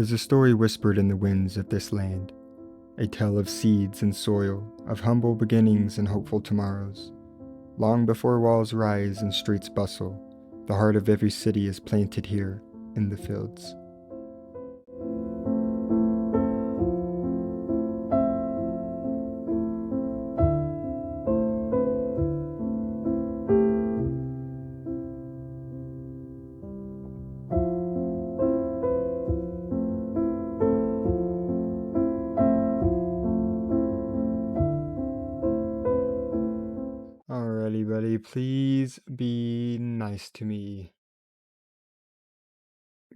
There's a story whispered in the winds of this land, a tale of seeds and soil, of humble beginnings and hopeful tomorrows. Long before walls rise and streets bustle, the heart of every city is planted here in the fields. Alrighty, buddy, please be nice to me.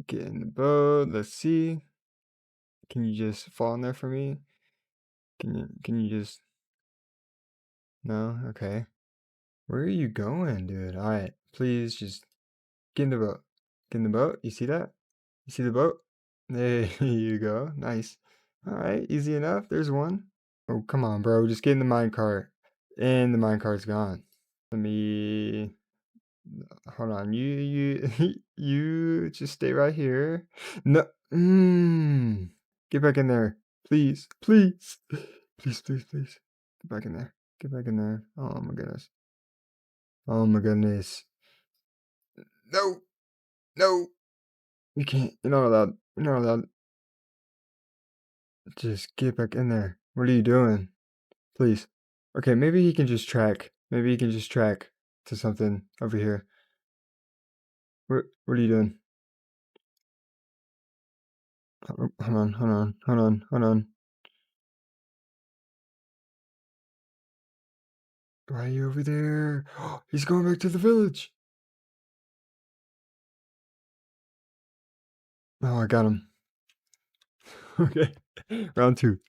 Get in the boat, let's see. Can you just fall in there for me? Can you just no? Okay. Where are you going, dude? Alright, please just get in the boat. Get in the boat. You see that? You see the boat? There you go. Nice. Alright, easy enough. There's one. Oh, come on, bro. Just get in the minecart. And the minecart's gone. Let me hold on. You you just stay right here. No. Get back in there. Please. Please. Please, please, please. Get back in there. Get back in there. Oh my goodness. Oh my goodness. No. No. You can't. You're not allowed. You're not allowed. Just get back in there. What are you doing? Please. Okay, maybe he can just track. Maybe he can just track to something over here. What are you doing? Hold on, hold on, hold on, hold on. Why are you over there? He's going back to the village. Oh, I got him. Okay. Round two.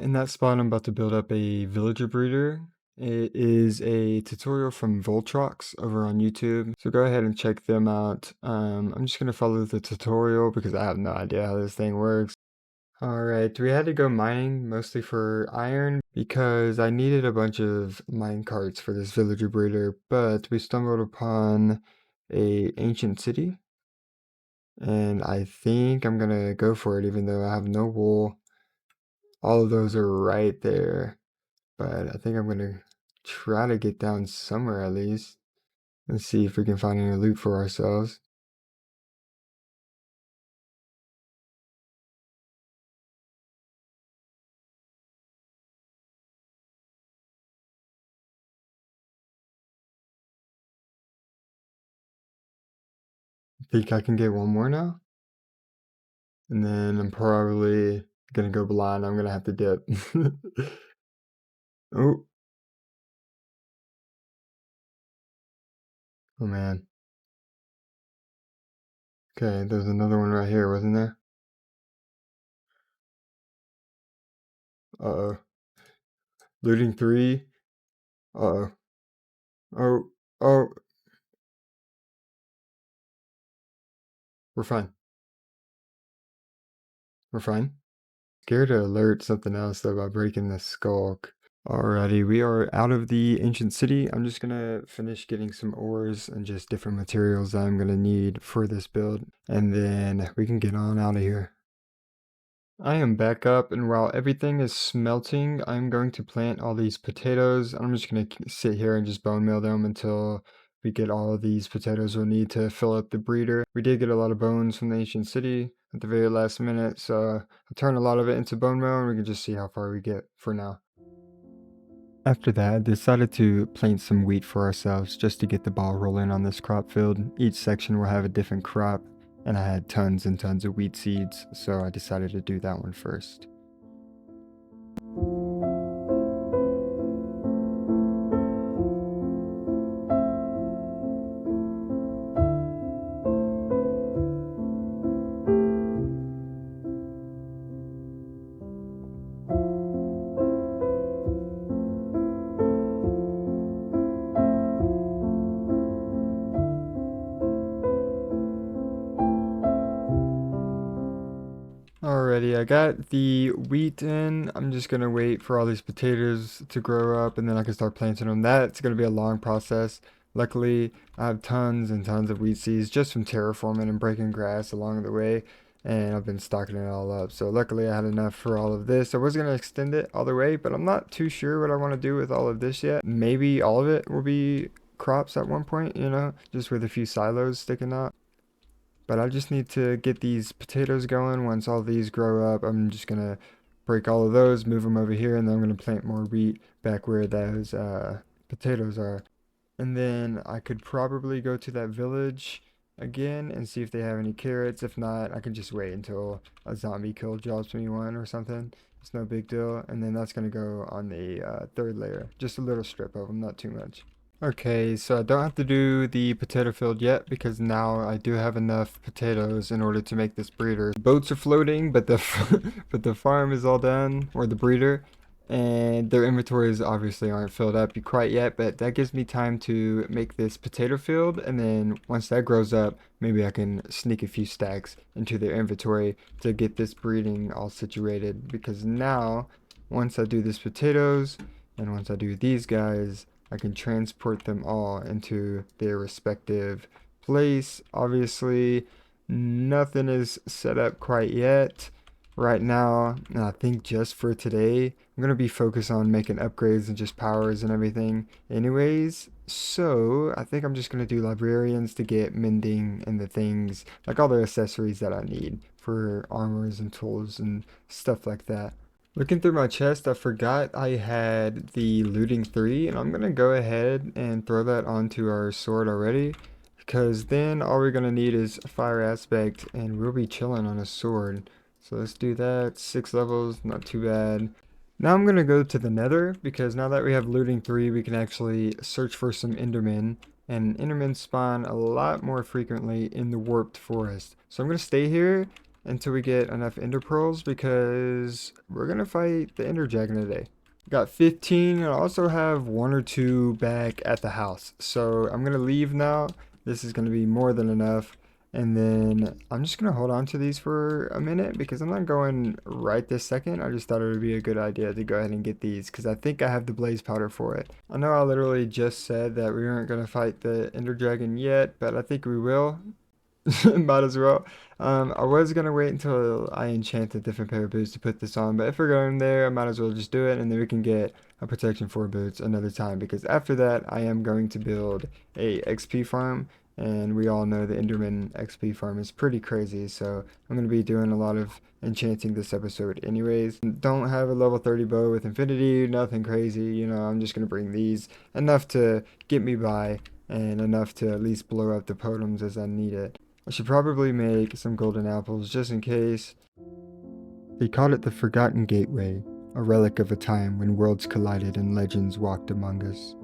In that spot, I'm about to build up a villager breeder. It is a tutorial from Voltrox over on YouTube, so go ahead and check them out. I'm just going to follow the tutorial because I have no idea how this thing works. Alright, we had to go mining mostly for iron because I needed a bunch of mine carts for this villager breeder, but we stumbled upon a ancient city, and I think I'm gonna go for it even though I have no wool. All of those are right there, but I think I'm gonna try to get down somewhere at least. Let's see if we can find any loot for ourselves. Think I can get one more now? And then I'm probably gonna go blind. I'm gonna have to dip. Oh, oh man. Okay, there's another one right here, wasn't there? Uh-oh. Looting three. Uh-oh. Oh, oh, we're fine. We're fine. Scared to alert something else though by breaking the skulk. Alrighty, we are out of the ancient city. I'm just gonna finish getting some ores and just different materials that I'm gonna need for this build, and then we can get on out of here. I am back up, and while everything is smelting, I'm going to plant all these potatoes. I'm just going to sit here and just bone meal them until we get all of these potatoes we'll need to fill up the breeder. We did get a lot of bones from the ancient city at the very last minute, so I'll turn a lot of it into bone meal, and we can just see how far we get for now. After that, I decided to plant some wheat for ourselves just to get the ball rolling on this crop field. Each section will have a different crop, and I had tons and tons of wheat seeds, so I decided to do that one first. Alrighty, I got the wheat in. I'm just gonna wait for all these potatoes to grow up and then I can start planting them. That's gonna be a long process. Luckily, I have tons and tons of wheat seeds just from terraforming and breaking grass along the way. and I've been stocking it all up. So luckily I had enough for all of this. I was going to extend it all the way, but I'm not too sure what I want to do with all of this yet. Maybe all of it will be crops at one point, you know, just with a few silos sticking out. But I just need to get these potatoes going. Once all these grow up, I'm just going to break all of those, move them over here, and then I'm going to plant more wheat back where those potatoes are. And then I could probably go to that village again and see if they have any carrots. If not, I can just wait until a zombie kill drops me one or something. It's no big deal. And then that's going to go on the third layer. Just a little strip of them, not too much. Okay, so I don't have to do the potato field yet because now I do have enough potatoes in order to make this breeder. Boats are floating, but the but the farm is all done, or the breeder, and their inventories obviously aren't filled up quite yet, but that gives me time to make this potato field, and then once that grows up, maybe I can sneak a few stacks into their inventory to get this breeding all situated because now, once I do this potatoes, and once I do these guys, I can transport them all into their respective place. Obviously, nothing is set up quite yet. Right now, I think just for today, I'm going to be focused on making upgrades and just powers and everything anyways. So, I think I'm just going to do librarians to get mending and the things, like all the accessories that I need for armors and tools and stuff like that. Looking through my chest, I forgot I had the looting 3, and I'm gonna go ahead and throw that onto our sword already, because then all we're gonna need is fire aspect, and we'll be chilling on a sword. So let's do that. 6 levels, not too bad. Now I'm gonna go to the nether, because now that we have looting 3, we can actually search for some endermen, and endermen spawn a lot more frequently in the warped forest. So I'm gonna stay here until we get enough ender pearls because we're gonna fight the ender dragon today. Got 15 and I also have 1 or 2 back at the house. So I'm gonna leave now. This is gonna be more than enough. And then I'm just gonna hold on to these for a minute because I'm not going right this second. I just thought it would be a good idea to go ahead and get these because I think I have the blaze powder for it. I know I literally just said that we weren't gonna fight the ender dragon yet, but I think we will. Might as well. I was gonna wait until I enchant a different pair of boots to put this on, but if we're going there, I might as well just do it, and then we can get a protection 4 boots another time, because after that, I am going to build a XP farm, and we all know the Enderman XP farm is pretty crazy, so I'm gonna be doing a lot of enchanting this episode anyways. Don't have a level 30 bow with infinity, nothing crazy, you know, I'm just gonna bring these, enough to get me by, and enough to at least blow up the totems as I need it. I should probably make some golden apples just in case. They called it the Forgotten Gateway, a relic of a time when worlds collided and legends walked among us.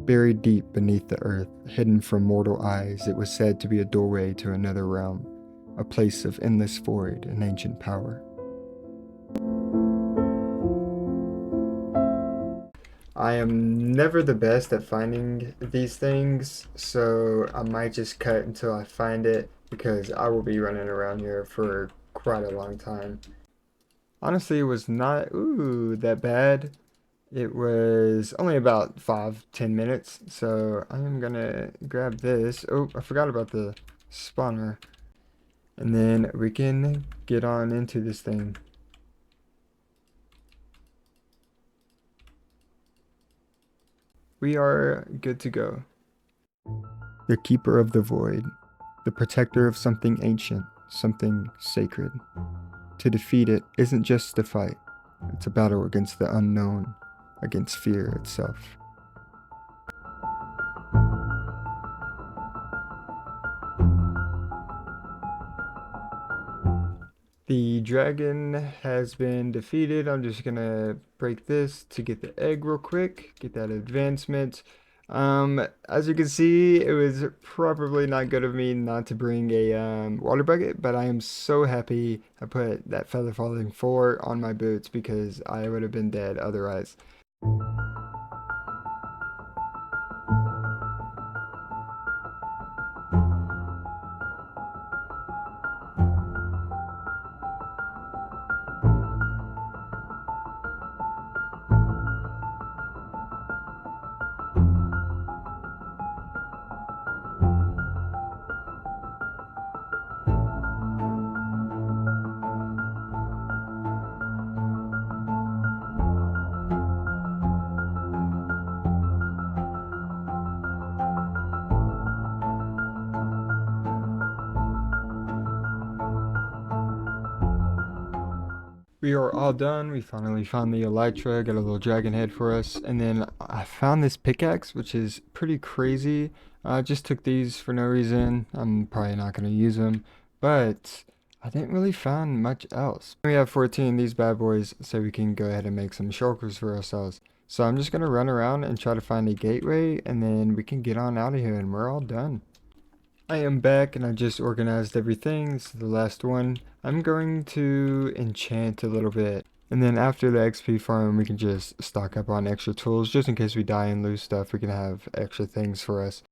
Buried deep beneath the earth, hidden from mortal eyes, it was said to be a doorway to another realm, a place of endless void and ancient power. I am never the best at finding these things, so I might just cut until I find it because I will be running around here for quite a long time. Honestly, it was not, that bad. It was only about 5-10 minutes, so I am gonna grab this. Oh, I forgot about the spawner. And then we can get on into this thing. We are good to go. The Keeper of the Void, the protector of something ancient, something sacred. To defeat it isn't just a fight, it's a battle against the unknown, against fear itself. The dragon has been defeated. I'm just gonna break this to get the egg real quick, get that advancement. As you can see, it was probably not good of me not to bring a water bucket, but I am so happy I put that feather falling 4 on my boots because I would have been dead otherwise. We are all done. We finally found the elytra, got a little dragon head for us, and then I found this pickaxe, which is pretty crazy. I just took these for no reason. I'm probably not going to use them, but I didn't really find much else. We have 14 of these bad boys, so we can go ahead and make some shulkers for ourselves. So I'm just going to run around and try to find a gateway, and then we can get on out of here, and we're all done. I am back and I just organized everything. This is the last one. I'm going to enchant a little bit. And then after the XP farm, we can just stock up on extra tools just in case we die and lose stuff. We can have extra things for us.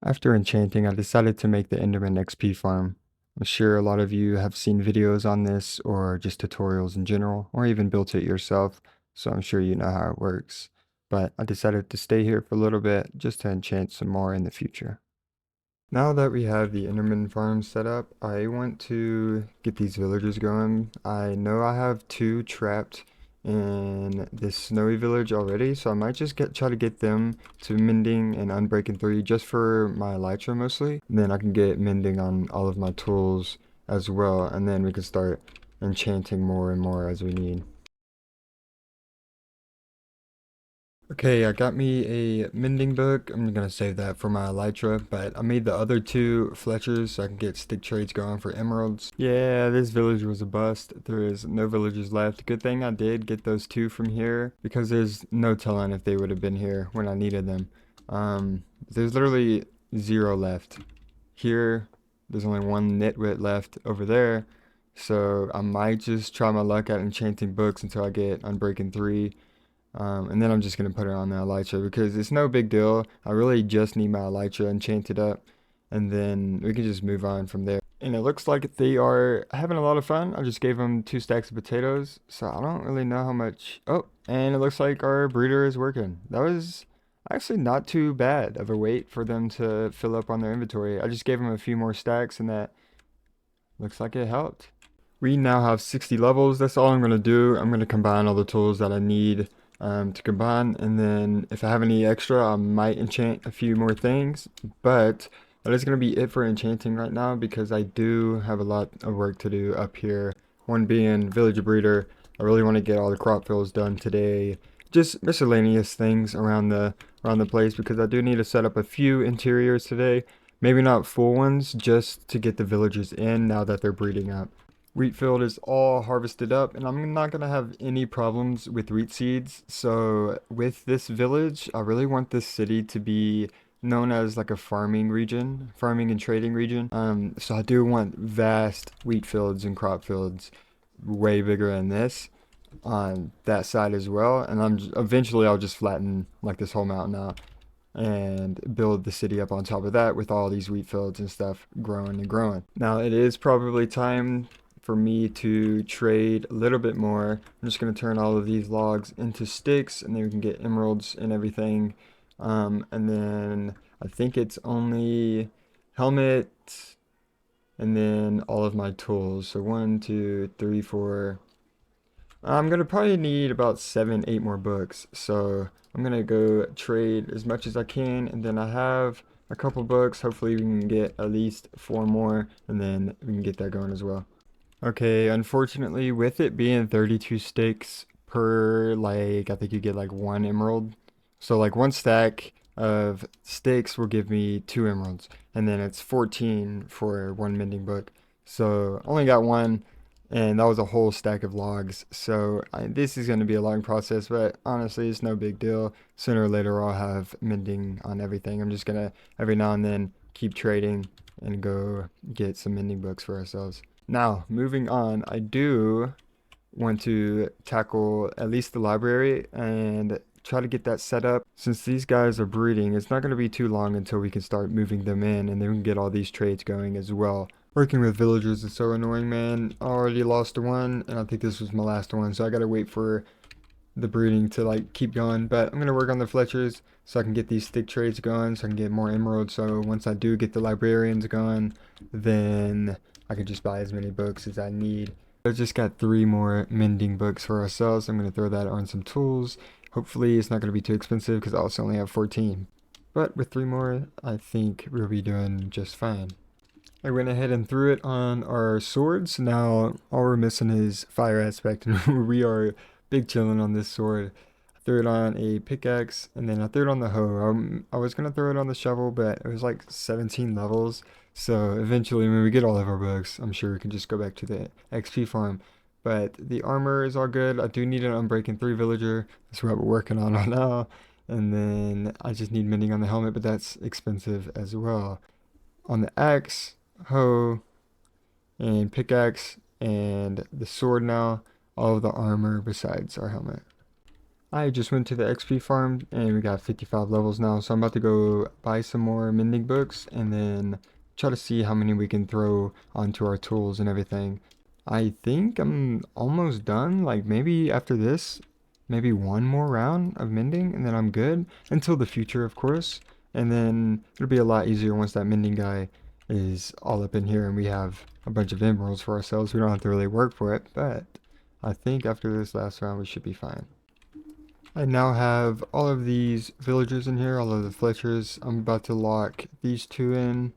After enchanting, I decided to make the Enderman XP farm. I'm sure a lot of you have seen videos on this or just tutorials in general, or even built it yourself. So I'm sure you know how it works. But I decided to stay here for a little bit just to enchant some more in the future. Now that we have the Enderman farm set up, I want to get these villagers going. I know I have two trapped in this snowy village already, so I might just try to get them to mending and unbreaking 3 just for my elytra mostly. And then I can get mending on all of my tools as well, and then we can start enchanting more and more as we need. Okay, I got me a mending book. I'm gonna save that for my elytra, but I made the other two Fletchers so I can get stick trades going for emeralds. Yeah, this village was a bust. There is no villagers left. Good thing I did get those two from here because there's no telling if they would have been here when I needed them. There's literally 0 left. Here, there's only one nitwit left over there. So I might just try my luck at enchanting books until I get Unbreaking 3. And then I'm just going to put it on the elytra because it's no big deal. I really just need my elytra enchanted up, and then we can just move on from there. And it looks like they are having a lot of fun. I just gave them 2 stacks of potatoes, so I don't really know how much. Oh, and it looks like our breeder is working. That was actually not too bad of a wait for them to fill up on their inventory. I just gave them a few more stacks, and that looks like it helped. We now have 60 levels. That's all I'm going to do. I'm going to combine all the tools that I need to combine. And then if I have any extra, I might enchant a few more things. But that is going to be it for enchanting right now because I do have a lot of work to do up here. One being villager breeder. I really want to get all the crop fills done today. Just miscellaneous things around the place because I do need to set up a few interiors today. Maybe not full ones, just to get the villagers in now that they're breeding up. Wheat field is all harvested up and I'm not going to have any problems with wheat seeds. So with this village, I really want this city to be known as like a farming region, farming and trading region. So I do want vast wheat fields and crop fields way bigger than this on that side as well. And eventually I'll just flatten like this whole mountain out and build the city up on top of that with all these wheat fields and stuff growing and growing. Now it is probably time for me to trade a little bit more. I'm just going to turn all of these logs into sticks and then we can get emeralds and everything. And then I think it's only helmet and then all of my tools. So 1, 2, 3, 4. I'm gonna probably need about 7, 8 more books. So I'm gonna go trade as much as I can, and then I have a couple books. Hopefully we can get at least 4 more, and then we can get that going as well. Okay, unfortunately, with it being 32 sticks per, like, I think you get like 1 emerald. So like 1 stack of sticks will give me 2 emeralds, and then it's 14 for 1 mending book. So only got 1, and that was a whole stack of logs. So this is going to be a long process, but honestly, it's no big deal. Sooner or later, I'll have mending on everything. I'm just gonna every now and then keep trading and go get some mending books for ourselves. Now, moving on, I do want to tackle at least the library and try to get that set up. Since these guys are breeding, it's not going to be too long until we can start moving them in and then we can get all these trades going as well. Working with villagers is so annoying, man. I already lost one and I think this was my last one, so I gotta wait for the breeding to like keep going. But I'm gonna work on the Fletchers so I can get these stick trades going so I can get more emeralds. So once I do get the librarians going, then I can just buy as many books as I need. I just got 3 more mending books for ourselves. I'm gonna throw that on some tools. Hopefully it's not gonna be too expensive because I also only have 14. But with 3 more, I think we'll be doing just fine. I went ahead and threw it on our swords. Now all we're missing is fire aspect, and we are big chilling on this sword. I threw it on a pickaxe, and then I threw it on the hoe. I was gonna throw it on the shovel, but it was like 17 levels. So eventually, when we get all of our books, I'm sure we can just go back to the XP farm. But the armor is all good. I do need an Unbreaking 3 villager. That's what we're working on right now. And then I just need mending on the helmet, but that's expensive as well. On the axe, hoe, and pickaxe, and the sword now, all of the armor besides our helmet. I just went to the XP farm and we got 55 levels now, so I'm about to go buy some more mending books and then try to see how many we can throw onto our tools and everything. I think I'm almost done, like maybe after this, maybe one more round of mending and then I'm good, until the future of course, and then it'll be a lot easier once that mending guy is all up in here and we have a bunch of emeralds for ourselves. We don't have to really work for it, but I think after this last round we should be fine. I now have all of these villagers in here, all of the Fletchers. I'm about to lock these two in,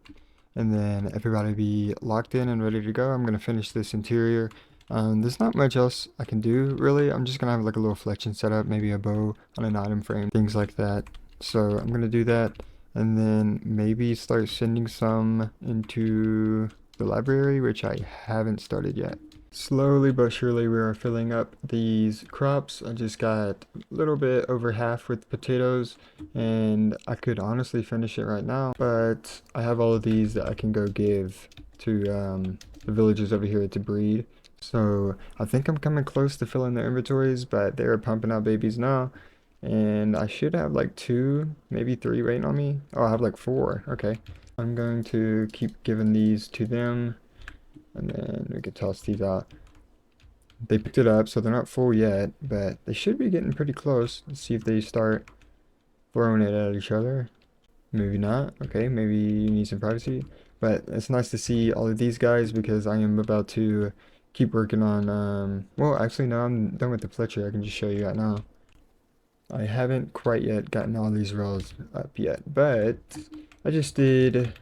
and then everybody be locked in and ready to go. I'm going to finish this interior. There's not much else I can do, really. I'm just going to have like a little fletching setup, maybe a bow on an item frame, things like that. So I'm going to do that, and then maybe start sending some into the library, which I haven't started yet. Slowly but surely we are filling up these crops. I just got a little bit over half with potatoes and I could honestly finish it right now, but I have all of these that I can go give to the villagers over here to breed. So I think I'm coming close to filling their inventories, but they're pumping out babies now. And I should have like 2, maybe 3 waiting on me. Oh, I have like 4. Okay. I'm going to keep giving these to them. And then we could toss these out. They picked it up, so they're not full yet, but they should be getting pretty close. Let's see if they start throwing it at each other. Maybe not. Okay, maybe you need some privacy. But it's nice to see all of these guys because I am about to keep working on, well, actually, no, I'm done with the Fletcher. I can just show you that now. I haven't quite yet gotten all these rails up yet, but I just did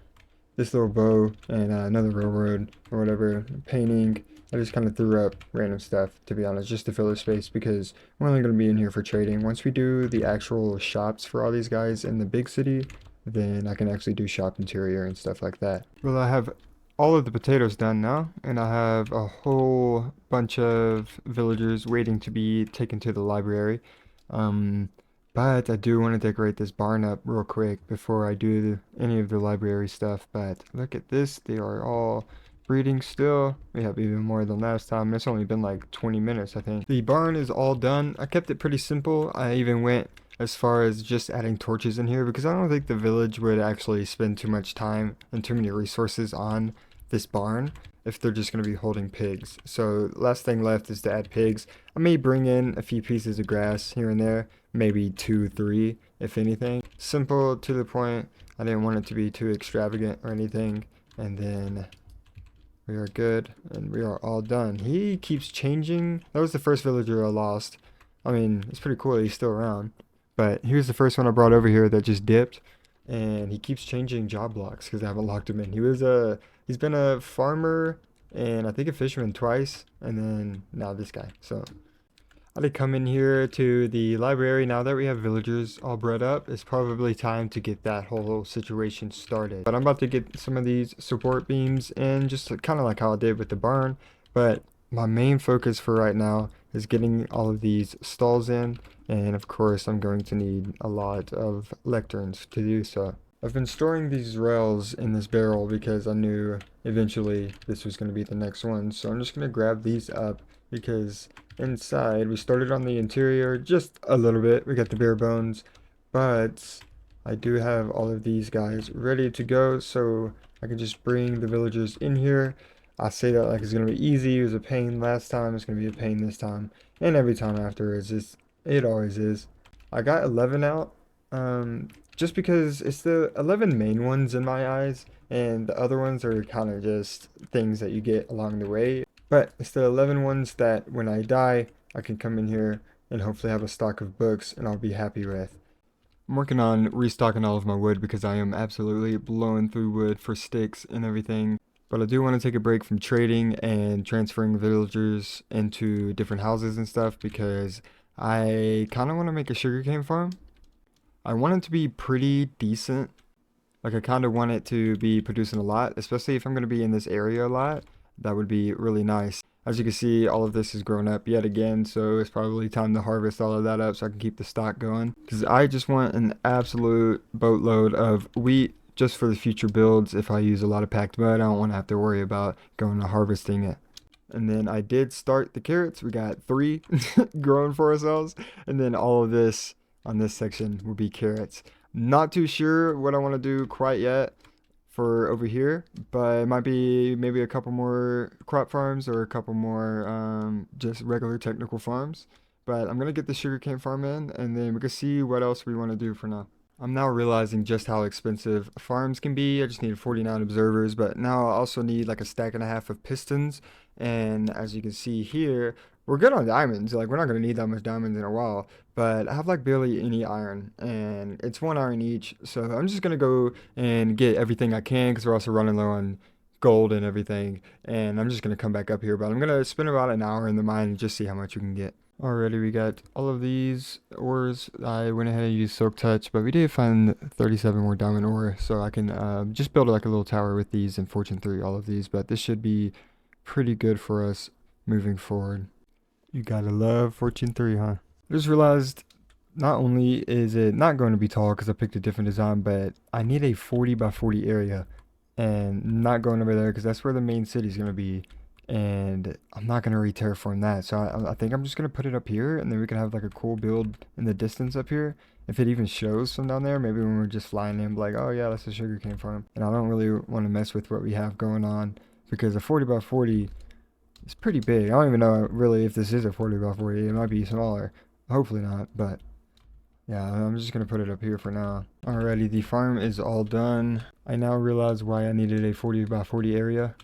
this little bow and another railroad or whatever, painting. I just kind of threw up random stuff, to be honest, just to fill the space because we're only going to be in here for trading. Once we do the actual shops for all these guys in the big city, then I can actually do shop interior and stuff like that. Well, I have all of the potatoes done now, and I have a whole bunch of villagers waiting to be taken to the library. Um, but I do want to decorate this barn up real quick before I do any of the library stuff. But look at this. They are all breeding still. We have even more than last time. It's only been like 20 minutes, I think. The barn is all done. I kept it pretty simple. I even went as far as just adding torches in here because I don't think the village would actually spend too much time and too many resources on this barn if they're just going to be holding pigs. So last thing left is to add pigs. I may bring in a few pieces of grass here and there, maybe 2, 3, if anything. Simple, to the point. I didn't want it to be too extravagant or anything. And then we are good, and we are all done. He keeps changing. That was the first villager I lost. I mean, it's pretty cool that he's still around. But here's the first one I brought over here that just dipped. And he keeps changing job blocks because I haven't locked him in. He's been a farmer and I think a fisherman twice, and then now this guy. So I did come in here to the library. Now that we have villagers all bred up, it's probably time to get that whole situation started. But I'm about to get some of these support beams in, just kind of like how I did with the barn. But my main focus for right now is getting all of these stalls in. And of course, I'm going to need a lot of lecterns to do so. I've been storing these rails in this barrel because I knew eventually this was going to be the next one. So I'm just going to grab these up because inside we started on the interior just a little bit. We got the bare bones, but I do have all of these guys ready to go so I can just bring the villagers in here. I say that like it's going to be easy. It was a pain last time. It's going to be a pain this time. And every time afterwards, it always is. I got 11 out. Just because it's the 11 main ones in my eyes, and the other ones are kind of just things that you get along the way. But it's the 11 ones that when I die, I can come in here and hopefully have a stock of books and I'll be happy with. I'm working on restocking all of my wood because I am absolutely blowing through wood for sticks and everything. But I do want to take a break from trading and transferring villagers into different houses and stuff because I kind of want to make a sugarcane farm. I want it to be pretty decent. Like I kind of want it to be producing a lot, especially if I'm going to be in this area a lot. That would be really nice. As you can see, all of this has grown up yet again, so it's probably time to harvest all of that up so I can keep the stock going. Because I just want an absolute boatload of wheat just for the future builds. If I use a lot of packed mud, I don't want to have to worry about going to harvesting it. And then I did start the carrots. We got 3 growing for ourselves. And then all of this on this section will be carrots. Not too sure what I want to do quite yet for over here, but it might be maybe a couple more crop farms or a couple more just regular technical farms. But I'm gonna get the sugarcane farm in, and then we can see what else we want to do for now. I'm now realizing just how expensive farms can be. I just need 49 observers, but now I also need like a stack and a half of pistons. And as you can see here, we're good on diamonds. Like we're not gonna need that much diamonds in a while, but I have like barely any iron, and it's 1 iron each. So I'm just gonna go and get everything I can because we're also running low on gold and everything. And I'm just gonna come back up here, but I'm gonna spend about an hour in the mine and just see how much we can get. Already we got all of these ores. I went ahead and used Silk Touch, but we did find 37 more diamond ore, so I can just build like a little tower with these and Fortune 3, all of these. But this should be pretty good for us moving forward. You gotta love Fortune 3, huh? I just realized not only is it not going to be tall because I picked a different design, but I need a 40 by 40 area and not going over there because that's where the main city is going to be. And I'm not going to re-terraform that. So I think I'm just going to put it up here and then we can have like a cool build in the distance up here. If it even shows from down there, maybe when we're just flying in, like, oh yeah, that's a sugarcane farm. And I don't really want to mess with what we have going on because a 40 by 40 is pretty big. I don't even know really if this is a 40 by 40. It might be smaller. Hopefully not, but yeah, I'm just gonna put it up here for now. Alrighty, the farm is all done. I now realize why I needed a 40 by 40 area.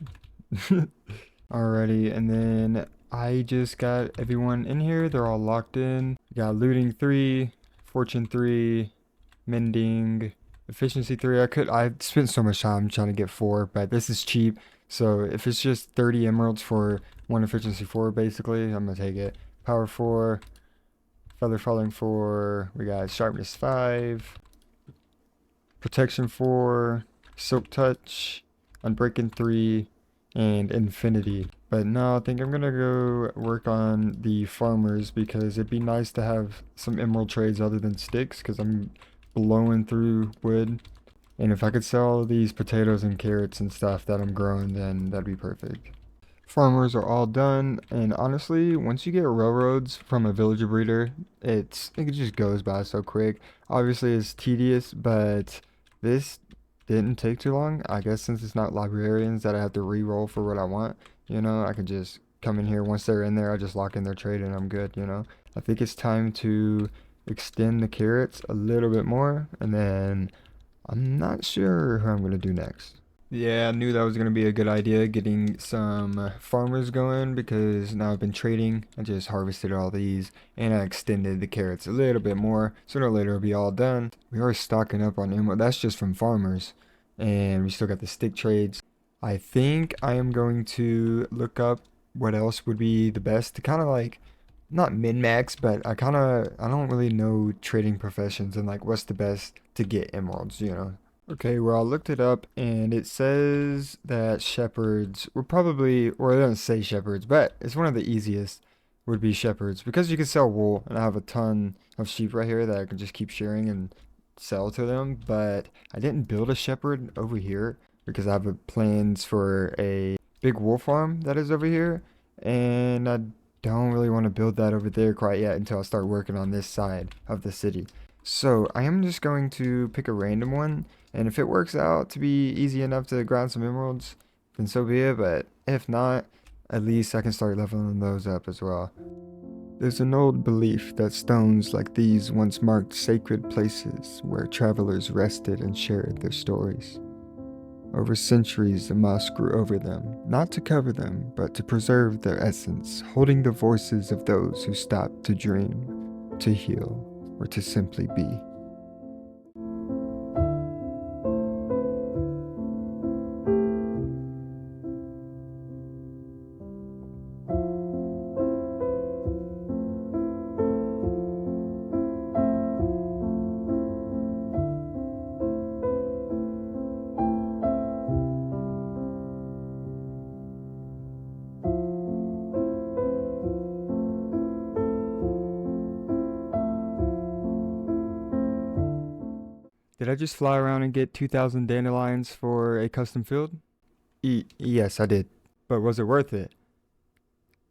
Alrighty, and then I just got everyone in here. They're all locked in. We got looting 3, fortune 3, mending, efficiency 3. I spent so much time trying to get 4, but this is cheap. So if it's just 30 emeralds for 1 efficiency 4, basically, I'm gonna take it. Power 4. Feather falling 4, we got sharpness 5, protection 4, silk touch, unbreaking 3, and infinity. But no, I think I'm gonna go work on the farmers because it'd be nice to have some emerald trades other than sticks because I'm blowing through wood. And if I could sell all these potatoes and carrots and stuff that I'm growing, then that'd be perfect. Farmers are all done, and honestly, once you get railroads from a villager breeder, it just goes by so quick. Obviously, it's tedious, but this didn't take too long. I guess since it's not librarians that I have to re-roll for what I want, I can just come in here. Once they're in there, I just lock in their trade and I'm good. I think it's time to extend the carrots a little bit more, and then I'm not sure who I'm gonna do next. Yeah, I knew that was going to be a good idea, getting some farmers going because now I've been trading. I just harvested all these and I extended the carrots a little bit more. Sooner or later it'll be all done. We are stocking up on emerald. That's just from farmers. And we still got the stick trades. I think I am going to look up what else would be the best to kind of like, not min-max, but I don't really know trading professions and like what's the best to get emeralds. Okay, well, I looked it up and it says that shepherds would probably, or it doesn't say shepherds, but it's one of the easiest would be shepherds because you can sell wool and I have a ton of sheep right here that I can just keep shearing and sell to them. But I didn't build a shepherd over here because I have plans for a big wool farm that is over here and I don't really want to build that over there quite yet until I start working on this side of the city. So I am just going to pick a random one, and if it works out to be easy enough to grind some emeralds, then so be it, but if not, at least I can start leveling those up as well. There's an old belief that stones like these once marked sacred places where travelers rested and shared their stories. Over centuries, the moss grew over them, not to cover them, but to preserve their essence, holding the voices of those who stopped to dream, to heal, or to simply be. Did I just fly around and get 2,000 dandelions for a custom field? Yes, I did. But was it worth it?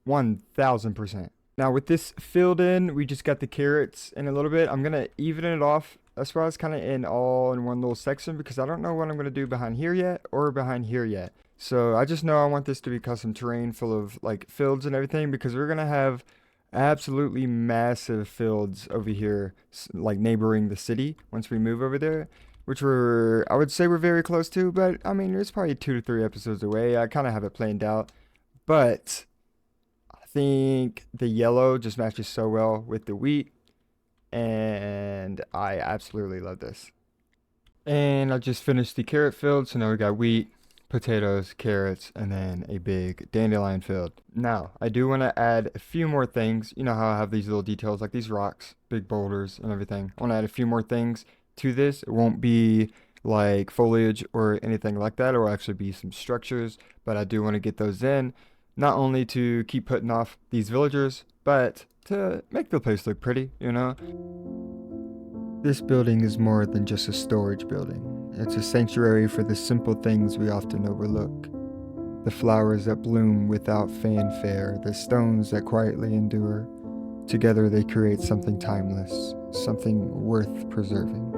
1,000%. Now with this filled in, we just got the carrots in a little bit. I'm gonna even it off as far as kind of in all in one little section because I don't know what I'm gonna do behind here yet or behind here yet. So I just know I want this to be custom terrain full of like fields and everything because we're gonna have absolutely massive fields over here, like neighboring the city once we move over there, which I would say we're very close to, but I mean, it's probably 2 to 3 episodes away. I kind of have it planned out, but I think the yellow just matches so well with the wheat, and I absolutely love this. And I just finished the carrot field, so now we got wheat, potatoes, carrots, and then a big dandelion field. Now, I do want to add a few more things. You know how I have these little details like these rocks, big boulders, and everything. I want to add a few more things to this. It won't be like foliage or anything like that. It will actually be some structures, but I do want to get those in, not only to keep putting off these villagers, but to make the place look pretty, you know? This building is more than just a storage building. It's a sanctuary for the simple things we often overlook. The flowers that bloom without fanfare, the stones that quietly endure. Together they create something timeless, something worth preserving.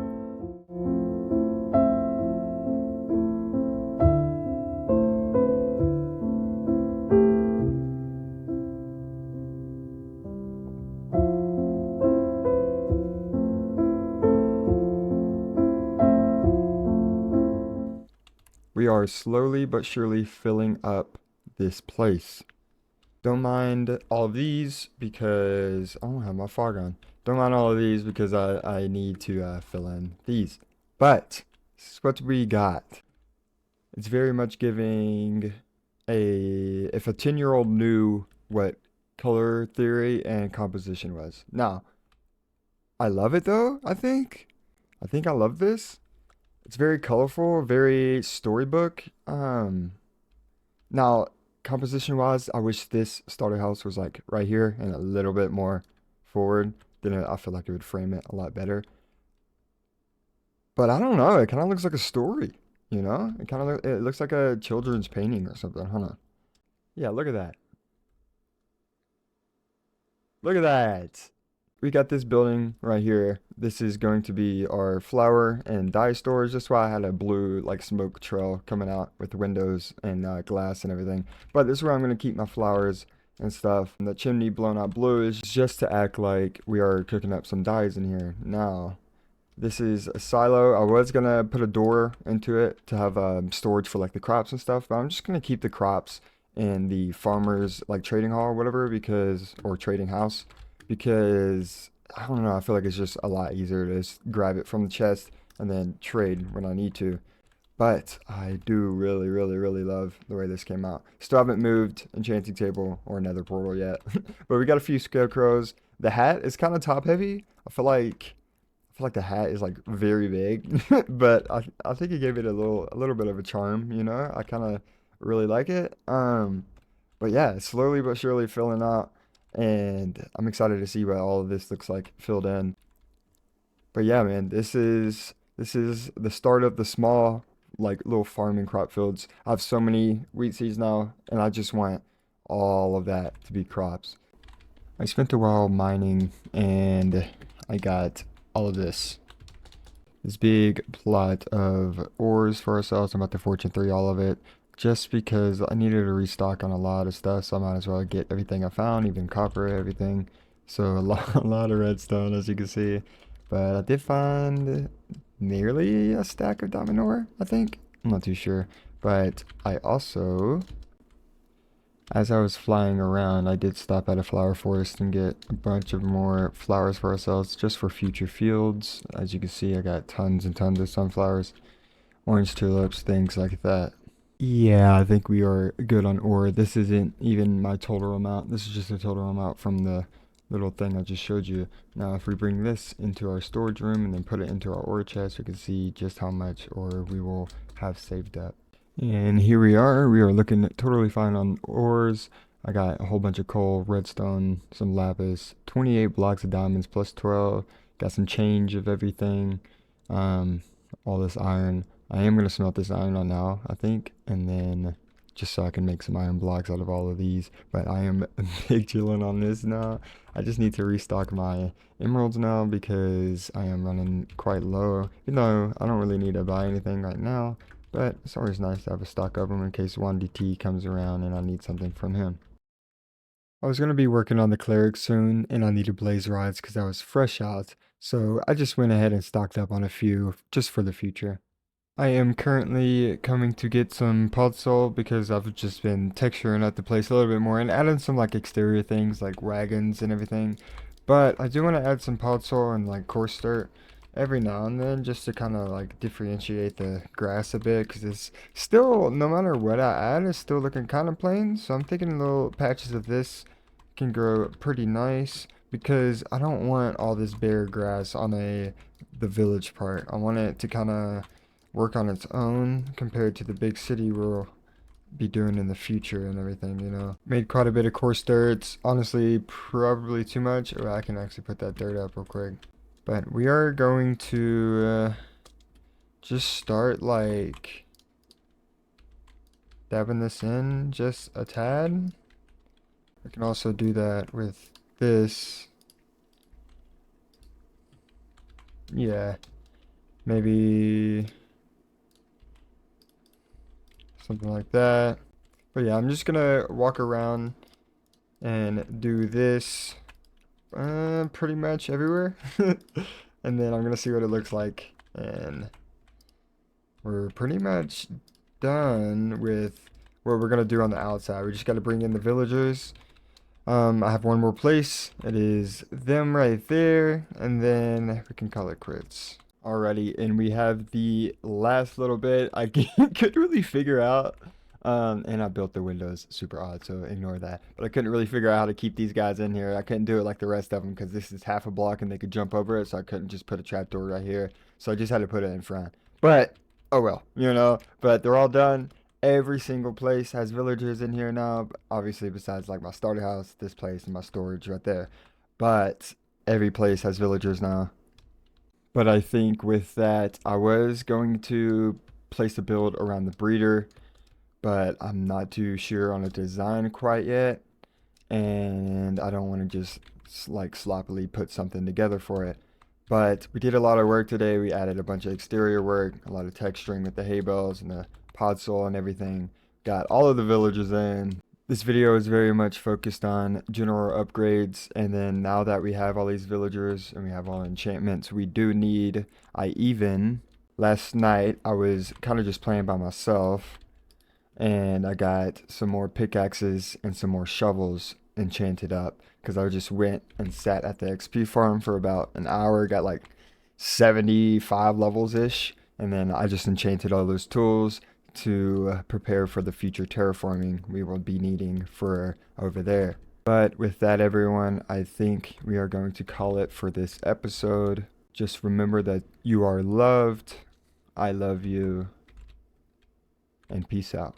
We are slowly but surely filling up this place. Don't mind all of these because I don't have my fog on. Don't mind all of these because I need to fill in these. But this is what we got. It's very much giving if a 10-year-old knew what color theory and composition was. Now, I love it though, I think. I think I love this. It's very colorful, very storybook. Now, composition wise, I wish this starter house was like right here and a little bit more forward. Then I feel like it would frame it a lot better. But I don't know. It kind of looks like a story, you know? It looks like a children's painting or something. I don't know. Yeah, look at that. Look at that. We got this building right here. This is going to be our flower and dye storage. That's why I had a blue like smoke trail coming out with windows and glass and everything. But this is where I'm going to keep my flowers and stuff. And the chimney blown out blue is just to act like we are cooking up some dyes in here. Now, this is a silo. I was going to put a door into it to have storage for like the crops and stuff. But I'm just going to keep the crops in the farmer's like trading hall or whatever or trading house because I don't know, I feel like it's just a lot easier to just grab it from the chest and then trade when I need to. But I do really, really, really love the way this came out. Still haven't moved enchanting table or nether portal yet, but we got a few scarecrows. The hat is kind of top heavy. I feel like the hat is like very big, but I think it gave it a little bit of a charm, you know? I kind of really like it. But yeah, slowly but surely filling out, and I'm excited to see what all of this looks like filled in. But yeah, man, this is the start of the small like little farming crop fields. I have so many wheat seeds now, and I just want all of that to be crops. I spent a while mining, and I got all of this big plot of ores for ourselves. I'm about to fortune 3 all of it just because I needed to restock on a lot of stuff, so I might as well get everything I found, even copper, everything. So a lot, a lot of redstone, as you can see. But I did find nearly a stack of diamond ore, I think. I'm not too sure. But I also, as I was flying around, I did stop at a flower forest and get a bunch of more flowers for ourselves just for future fields. As you can see, I got tons and tons of sunflowers, orange tulips, things like that. Yeah, I think we are good on ore. This isn't even my total amount. This is just a total amount from the little thing I just showed you. Now, if we bring this into our storage room and then put it into our ore chest, we can see just how much ore we will have saved up. And here we are. We are looking totally fine on ores. I got a whole bunch of coal, redstone, some lapis, 28 blocks of diamonds plus 12. Got some change of everything. all this iron. I am gonna smelt this iron on now, I think, and then just so I can make some iron blocks out of all of these. But I am big chilling on this now. I just need to restock my emeralds now because I am running quite low. Even though I don't really need to buy anything right now, but it's always nice to have a stock of them in case 1DT comes around and I need something from him. I was going to be working on the cleric soon, and I needed blaze rods because I was fresh out, so I just went ahead and stocked up on a few just for the future. I am currently coming to get some podzol because I've just been texturing up the place a little bit more and adding some like exterior things like wagons and everything. But I do want to add some podzol and like coarse dirt every now and then just to kind of like differentiate the grass a bit because it's still, no matter what I add, it's still looking kind of plain. So I'm thinking little patches of this can grow pretty nice because I don't want all this bare grass on the village part. I want it to kind of work on its own compared to the big city we'll be doing in the future and everything, you know. Made quite a bit of coarse dirt. It's honestly probably too much, or I can actually put that dirt up real quick. But we are going to just start like dabbing this in just a tad. I can also do that with this. Yeah, maybe something like that. But yeah, I'm just gonna walk around and do this pretty much everywhere. And then I'm gonna see what it looks like. And we're pretty much done with what we're gonna do on the outside. We just gotta bring in the villagers. I have one more place. It is them right there, and then we can call it crits. Alrighty, and we have the last little bit. I couldn't really figure out, and I built the windows super odd, so ignore that. But I couldn't really figure out how to keep these guys in here. I couldn't do it like the rest of them because this is half a block and they could jump over it, so I couldn't just put a trapdoor right here. So I just had to put it in front. But oh well, you know. But they're all done. Every single place has villagers in here now. Obviously, besides like my starter house, this place, and my storage right there. But every place has villagers now. But I think with that, I was going to place a build around the breeder, but I'm not too sure on a design quite yet. And I don't want to just like sloppily put something together for it. But we did a lot of work today. We added a bunch of exterior work, a lot of texturing with the hay bales and the podzol and everything. Got all of the villagers in. This video is very much focused on general upgrades, and then now that we have all these villagers and we have all enchantments, we do need, last night I was kind of just playing by myself, and I got some more pickaxes and some more shovels enchanted up, because I just went and sat at the XP farm for about an hour, got like 75 levels-ish, and then I just enchanted all those tools to prepare for the future terraforming we will be needing for over there. But with that, everyone, I think we are going to call it for this episode. Just remember that you are loved, I love you, and peace out.